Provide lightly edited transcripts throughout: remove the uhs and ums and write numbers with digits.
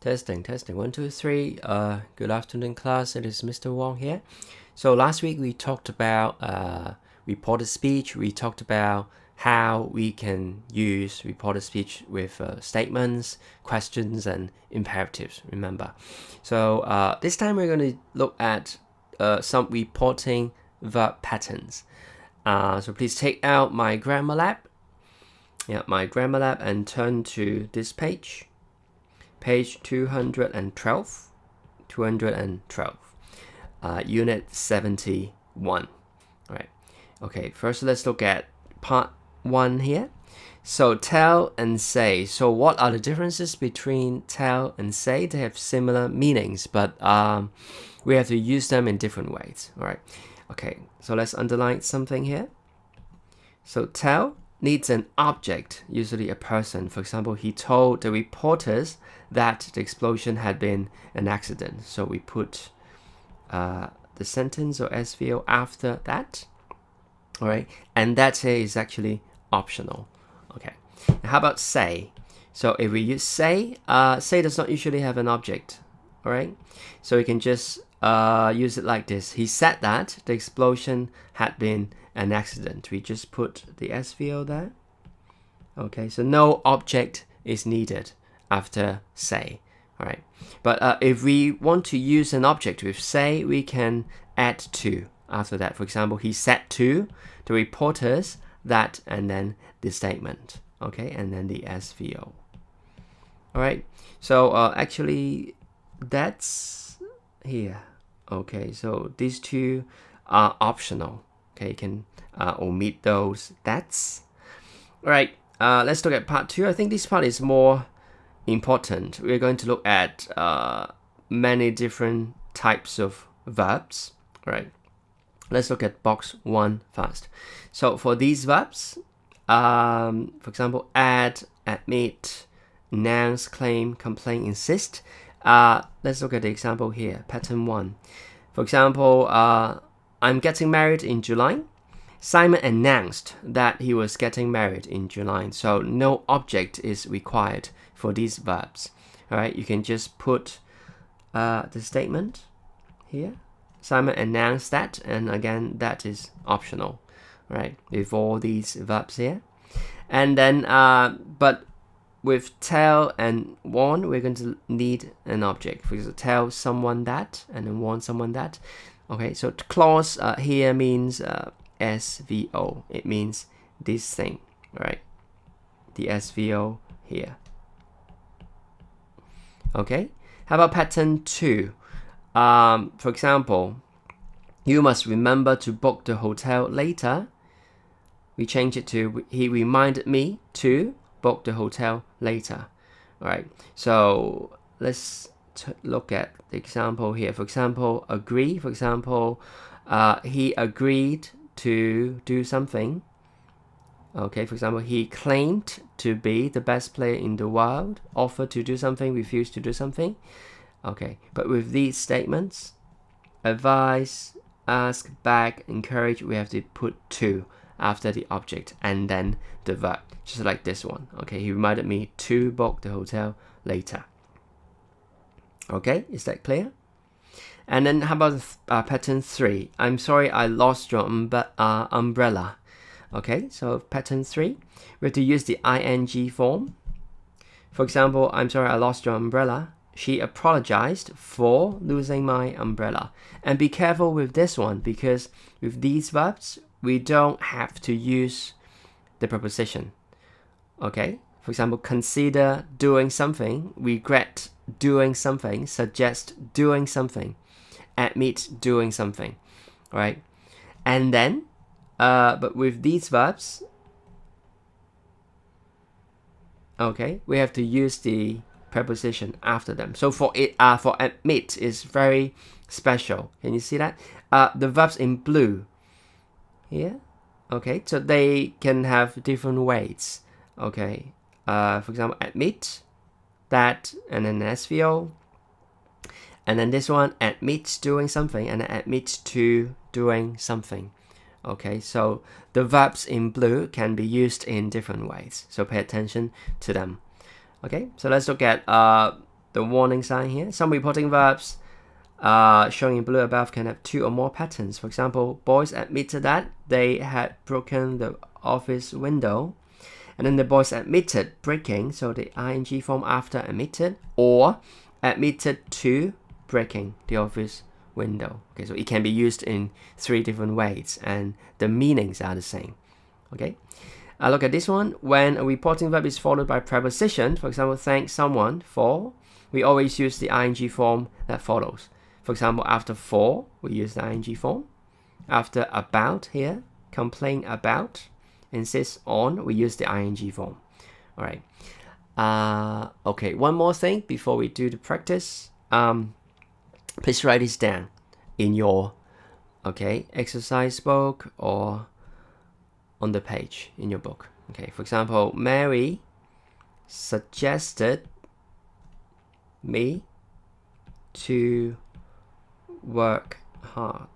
Testing. 1, 2, 3. Good afternoon, class. It is Mr. Wong here. So last week we talked about reported speech. We talked about how we can use reported speech with statements, questions, and imperatives. Remember. So this time we're going to look at some reporting verb patterns. So please take out my grammar lab. My grammar lab and turn to this page. Page 212, Unit 71. All right. Okay, first let's look at part 1 here. So tell and say. So what are the differences between tell and say? They have similar meanings, but we have to use them in different ways. All right. Okay, so let's underline something here. So tell needs an object, usually a person. For example, he told the reporters that the explosion had been an accident. So we put the sentence or SVO after that. All right, and that here is actually optional. Okay, now how about say? So if we use say, say does not usually have an object. All right, so we can just use it like this. He said that the explosion had been an accident. We just put the SVO there. Okay, so no object is needed after say. All right, but if we want to use an object with say, we can add to after that. For example, he said to the reporters that, and then the statement. Okay, and then the SVO. All right, so actually that's here. Okay, so these two are optional. Okay, you can omit those that's. All right, let's look at part 2. I think this part is more important. We're going to look at many different types of verbs. All right, let's look at box 1 first. So for these verbs, for example, add, admit, announce, claim, complain, insist. Let's look at the example here, pattern 1. For example, I'm getting married in July. Simon announced that he was getting married in July. So no object is required for these verbs. All right, you can just put the statement here. Simon announced that, and again, that is optional, right? With all these verbs here. And then, but with tell and warn, we're going to need an object. For example, tell someone that, and then warn someone that. Okay, so clause here means SVO. It means this thing, right? The SVO here. Okay, how about pattern 2? For example, you must remember to book the hotel later. We change it to, he reminded me to book the hotel later. All right, so let's look at the example here. For example, agree. For example, he agreed to do something. Okay, for example, he claimed to be the best player in the world, offered to do something, refused to do something. Okay, but with these statements, advise, ask, beg, encourage, we have to put to after the object and then the verb, just like this one. Okay, he reminded me to book the hotel later. Okay, is that clear? And then how about pattern 3? I'm sorry I lost your umbrella. Okay, so pattern 3, we have to use the ing form. For example, I'm sorry I lost your umbrella. She apologized for losing my umbrella. And be careful with this one, because with these verbs, we don't have to use the preposition. Okay, for example, consider doing something, regret doing something, suggest doing something, admit doing something, right? And then, but with these verbs, okay, we have to use the preposition after them. So for admit is very special. Can you see that? The verbs in blue here, okay, so they can have different weights. Okay, for example, admit that, and then SVO, and then this one admits doing something, and admits to doing something. Okay, so the verbs in blue can be used in different ways, so pay attention to them. Okay, so let's look at the warning sign here. Some reporting verbs shown in blue above can have 2 or more patterns. For example, boys admitted that they had broken the office window. And then the boys admitted breaking, so the ing form after admitted, or admitted to breaking the office window. Okay, so it can be used in 3 different ways, and the meanings are the same. Okay, look at this one. When a reporting verb is followed by preposition, for example, thank someone for, we always use the ing form that follows. For example, after for, we use the ing form. After about here, complain about, insist on, we use the ing form. All right. Okay, one more thing before we do the practice. Please write this down in your exercise book or on the page in your book. Okay, for example, Mary suggested me to work hard.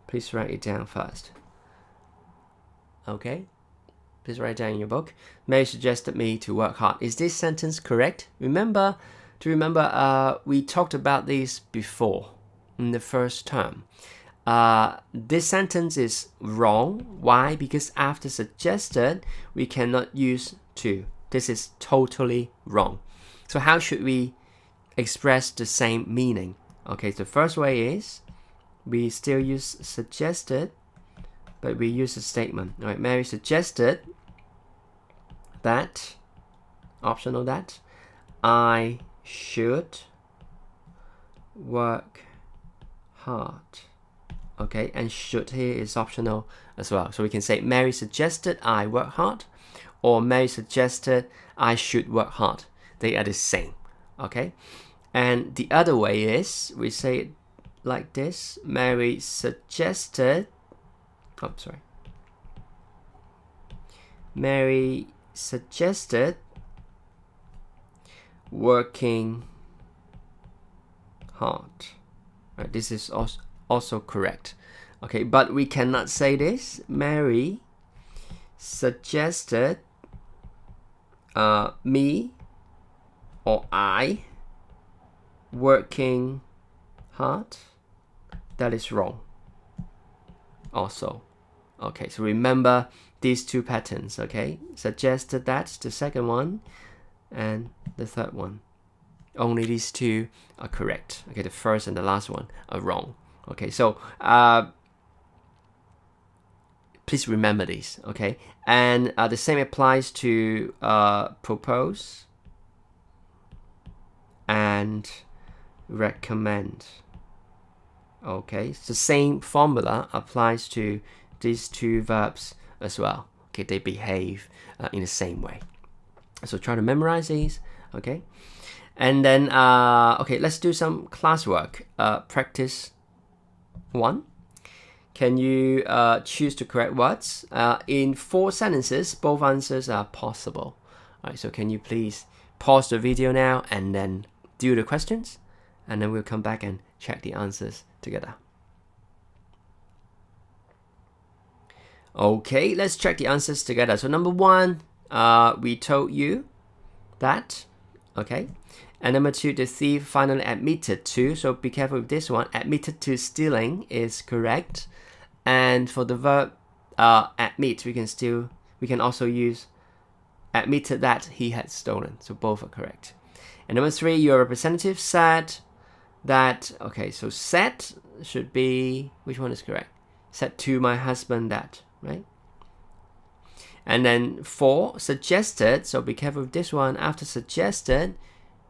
Please write it down first. Okay, please write it down in your book. Mary suggested me to work hard. Is this sentence correct? Remember, we talked about this before in the first term. This sentence is wrong. Why? Because after suggested, we cannot use to. This is totally wrong. So how should we express the same meaning? Okay, the first way is we still use suggested, but we use a statement. All right, Mary suggested that, optional that, I should work hard. Okay, and should here is optional as well. So we can say Mary suggested I work hard, or Mary suggested I should work hard. They are the same. Okay, and the other way is we say it like this. Mary suggested, Mary suggested working hard. Right, this is also correct. Okay, but we cannot say this. Mary suggested me or I working hard. That is wrong also. Okay, so remember these 2 patterns. Okay, suggested, that's the second one, and the third one. Only these 2 are correct. Okay, the first and the last one are wrong. Okay, so please remember these. Okay, and the same applies to propose and recommend. Okay, so the same formula applies to these 2 verbs as well. Okay, they behave in the same way. So try to memorize these. Okay, and then okay, let's do some classwork. Practice 1. Can you choose the correct words? In 4 sentences, both answers are possible. All right, so can you please pause the video now and then do the questions, and then we'll come back and check the answers together. Okay, let's check the answers together. So number 1, we told you that. Okay, and number 2, the thief finally admitted to. So be careful with this one. Admitted to stealing is correct. And for the verb admit, we can also use admitted that he had stolen. So both are correct. And number 3, your representative said that. Okay, so said should be, which one is correct? Said to my husband that, right? And then 4, suggested. So be careful with this one. After suggested,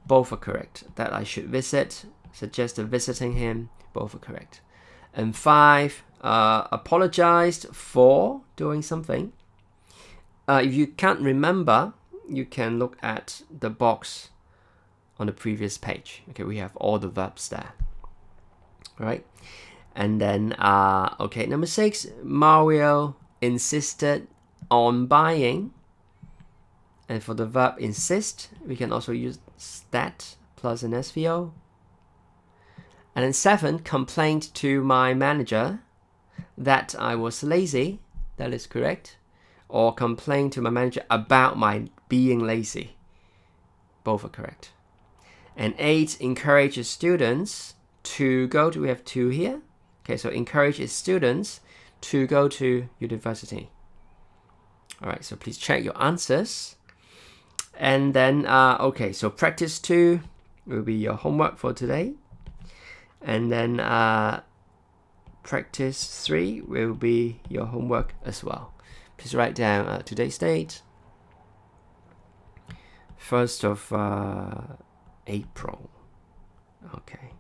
both are correct. That I should visit, suggested visiting him, both are correct. And 5, apologized for doing something. If you can't remember, you can look at the box on the previous page. Okay, we have all the verbs there. All right, and then okay, number 6, Mario insisted on buying. And for the verb insist, we can also use that plus an SVO. And then 7, complained to my manager that I was lazy. That is correct. Or complained to my manager about my being lazy. Both are correct. And 8, encourage students to go to, we have 2 here. Okay, so encourage students to go to university. All right, so please check your answers. And then, okay, so practice 2 will be your homework for today. And then practice 3 will be your homework as well. Please write down today's date, 1st of April. Okay.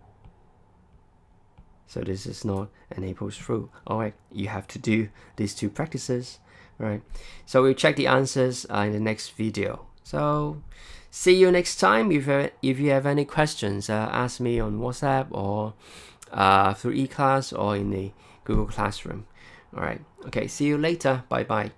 So this is not an April's Fool. All right, you have to do these 2 practices. All right. So we'll check the answers in the next video. So see you next time. If you have any questions, ask me on WhatsApp or through eClass or in the Google Classroom. All right. Okay. See you later. Bye bye.